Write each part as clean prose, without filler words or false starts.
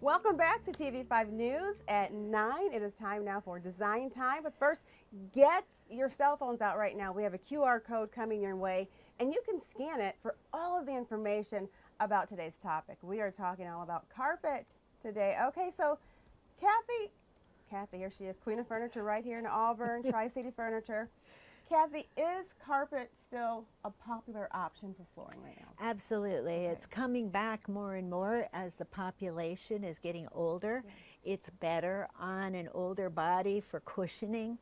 Welcome back to TV5 News at 9. It is time now for Design Time. But first, get your cell phones out right now. We have a QR code coming your way, and you can scan it for all of the information about today's topic. We are talking all about carpet today. Okay, so Kathy, here she is, Queen of Furniture right here in Auburn, Tri-City Furniture. Kathy, is carpet still a popular option for flooring right now? Absolutely. Okay. It's coming back more and more as the population is getting older. Yes. It's better on an older body for cushioning.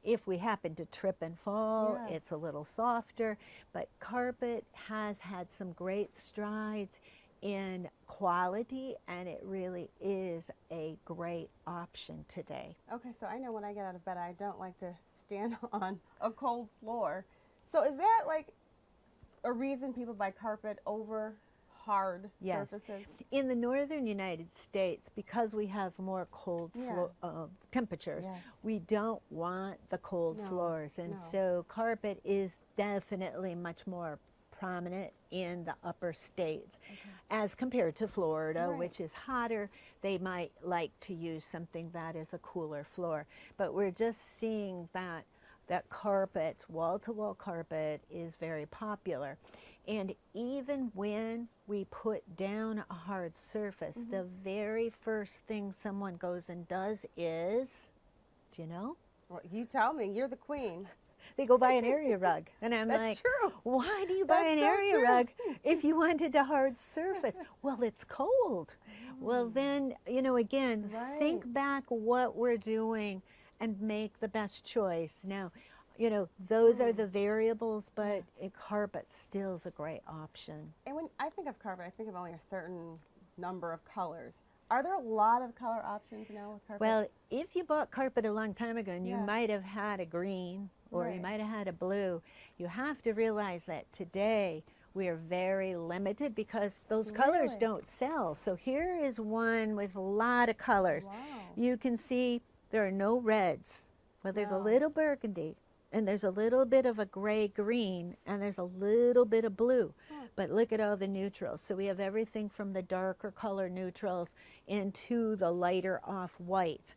If we happen to trip and fall, Yes. it's a little softer, but carpet has had some great strides in quality, and it really is a great option today. Okay, so I know when I get out of bed, I don't like to stand on a cold floor. So is that like a reason people buy carpet over hard Yes. surfaces? In the northern United States, because we have more cold Yeah. temperatures, Yes. we don't want the cold No, floors. And no. so carpet is definitely much more prominent in the upper states as compared to Florida, Right. which is hotter. They might like to use something that is a cooler floor. But we're just seeing that carpet, wall-to-wall carpet, is very popular. And even when we put down a hard surface, the very first thing someone goes and does is, do you know? Well, you tell me, you're the queen. They go buy an area rug. And I'm That's like, true. why do you buy That's an so area true. rug if you wanted a hard surface? Well, it's cold. Well, then, again, think Right. back what we're doing and make the best choice. Now, those are the variables, but carpet still is a great option. And when I think of carpet, I think of only a certain number of colors. Are there a lot of color options now with carpet? Well, if you bought carpet a long time ago and you Yes. might have had a green or you Right. might have had a blue, you have to realize that today we are very limited because those colors Really? don't sell. So here is one with a lot of colors. Wow. You can see there are no reds. Well, there's a No. little burgundy, and there's a little bit of a gray green, and there's a little bit of blue. But look at all the neutrals. So we have everything from the darker color neutrals into the lighter off-white.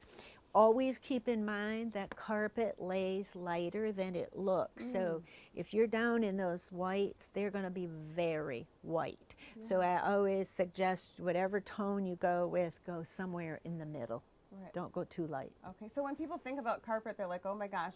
Always keep in mind that carpet lays lighter than it looks. So if you're down in those whites, they're going to be very white. So I always suggest whatever tone you go with, go somewhere in the middle. Right. Don't go too light. Okay, so when people think about carpet, they're like, oh my gosh,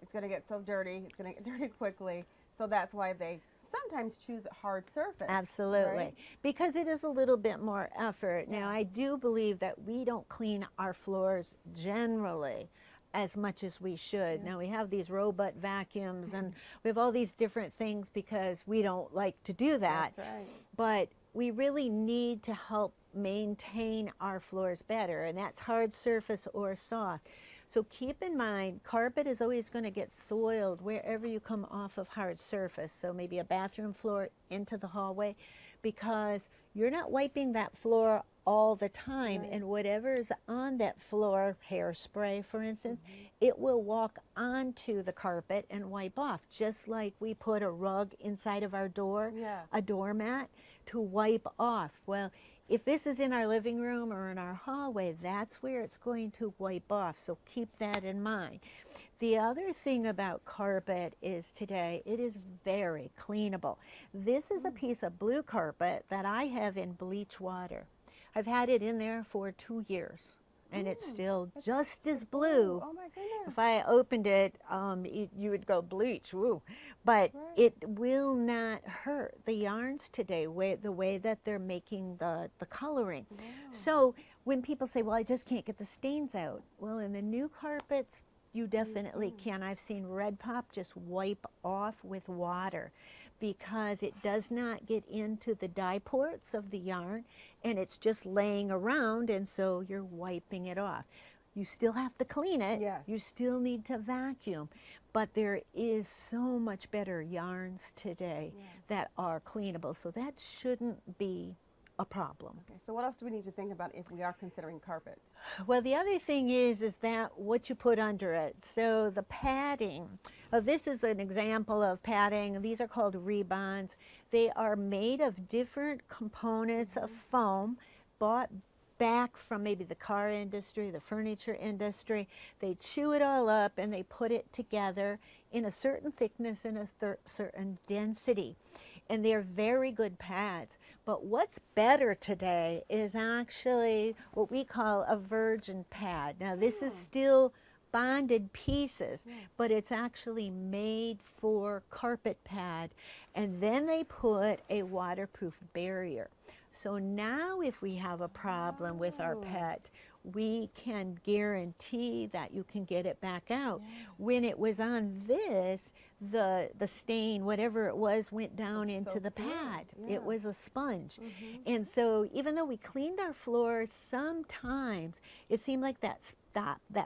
it's going to get so dirty. It's going to get dirty quickly. So that's why they sometimes choose a hard surface. Absolutely. right? Because it is a little bit more effort. Now, I do believe that we don't clean our floors generally as much as we should. Now, we have these robot vacuums and we have all these different things because we don't like to do that. That's right. But we really need to help maintain our floors better, and that's hard surface or soft. So keep in mind, carpet is always going to get soiled wherever you come off of hard surface. So maybe a bathroom floor into the hallway, because you're not wiping that floor all the time. Right. And whatever is on that floor, hairspray for instance, it will walk onto the carpet and wipe off, just like we put a rug inside of our door, Yes. a doormat, to wipe off. Well, if this is in our living room or in our hallway, that's where it's going to wipe off. So keep that in mind. The other thing about carpet is today, it is very cleanable. This is a piece of blue carpet that I have in bleach water. I've had it in there for 2 years, and it's still just as blue. Oh my goodness. If I opened it, you would go bleach, woo. But Right. it will not hurt. The yarns today, the way that they're making the coloring. So when people say, well, I just can't get the stains out. Well, in the new carpets, you definitely can. I've seen Red Pop just wipe off with water because it does not get into the dye ports of the yarn, and it's just laying around, and so you're wiping it off. You still have to clean it. Yes. You still need to vacuum. But there is so much better yarns today that are cleanable. So that shouldn't be a problem. Okay, so what else do we need to think about if we are considering carpet? Well, the other thing is that what you put under it. So the padding, this is an example of padding. These are called rebonds. They are made of different components of foam bought back from maybe the car industry, the furniture industry. They chew it all up and they put it together in a certain thickness and a certain density. And they're very good pads. But what's better today is actually what we call a virgin pad. Now this is still bonded pieces, but it's actually made for carpet pad. And then they put a waterproof barrier. So now if we have a problem with our pet, we can guarantee that you can get it back out. When it was on this, the stain, whatever it was, went down into the pad. It was a sponge. And so even though we cleaned our floors, sometimes it seemed like that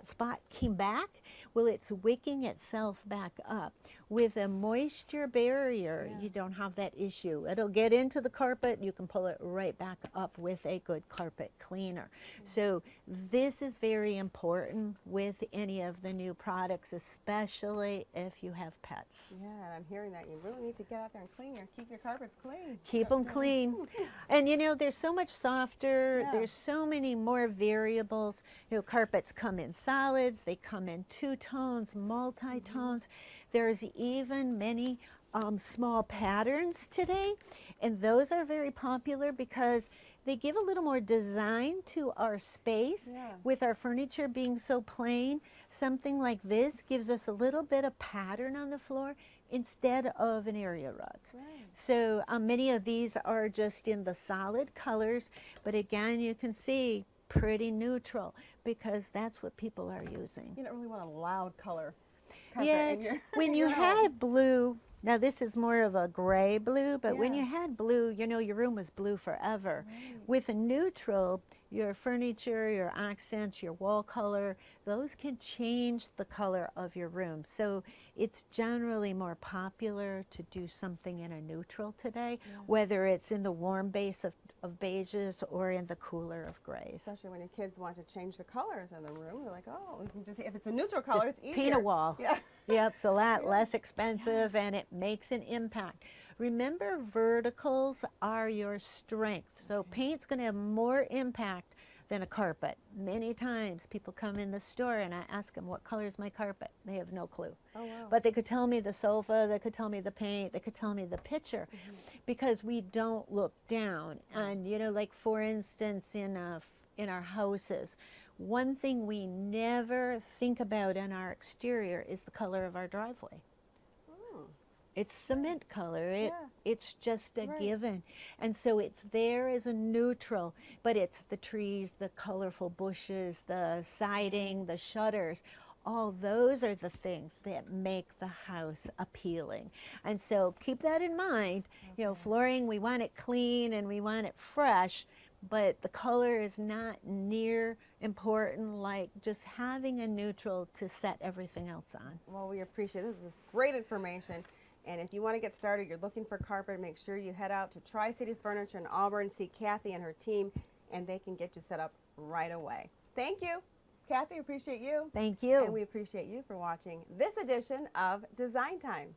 spot came back. Well, it's wicking itself back up. With a moisture barrier, you don't have that issue. It'll get into the carpet, you can pull it right back up with a good carpet cleaner. So this is very important with any of the new products, especially if you have pets. Yeah, and I'm hearing that you really need to get out there and keep your carpets clean. Keep them clean. And you know, they're so much softer. There's so many more variables. You know, carpets come in solids, they come in two-tones, multi-tones. There's even many small patterns today, and those are very popular because they give a little more design to our space. With our furniture being so plain, something like this gives us a little bit of pattern on the floor instead of an area rug. So many of these are just in the solid colors, but again, you can see pretty neutral because that's what people are using. You don't really want a loud color. Yeah, when you had blue, now this is more of a gray blue, but when you had blue, you know, your room was blue forever. With a neutral, your furniture, your accents, your wall color, those can change the color of your room. So it's generally more popular to do something in a neutral today, whether it's in the warm base of beiges or in the cooler of grays. Especially when your kids want to change the colors in the room. They're like, oh, we can just, if it's a neutral color, it's easier. Paint a wall. Yeah. Yep, it's a lot less expensive and it makes an impact. Remember, verticals are your strength. So paint's going to have more impact than a carpet. Many times people come in the store and I ask them, what color is my carpet? They have no clue. Oh, wow. But they could tell me the sofa, they could tell me the paint, they could tell me the picture, because we don't look down. And you know, like for instance, in our houses, one thing we never think about in our exterior is the color of our driveway. It's cement color. It's just a given. And so it's there as a neutral, but it's the trees, the colorful bushes, the siding, the shutters. All those are the things that make the house appealing. And so keep that in mind. You know, flooring, we want it clean and we want it fresh, but the color is not near important like just having a neutral to set everything else on. Well, we appreciate this. This is great information. And if you want to get started, you're looking for carpet, make sure you head out to Tri-City Furniture in Auburn, see Kathy and her team, and they can get you set up right away. Thank you. Kathy, appreciate you. Thank you. And we appreciate you for watching this edition of Design Time.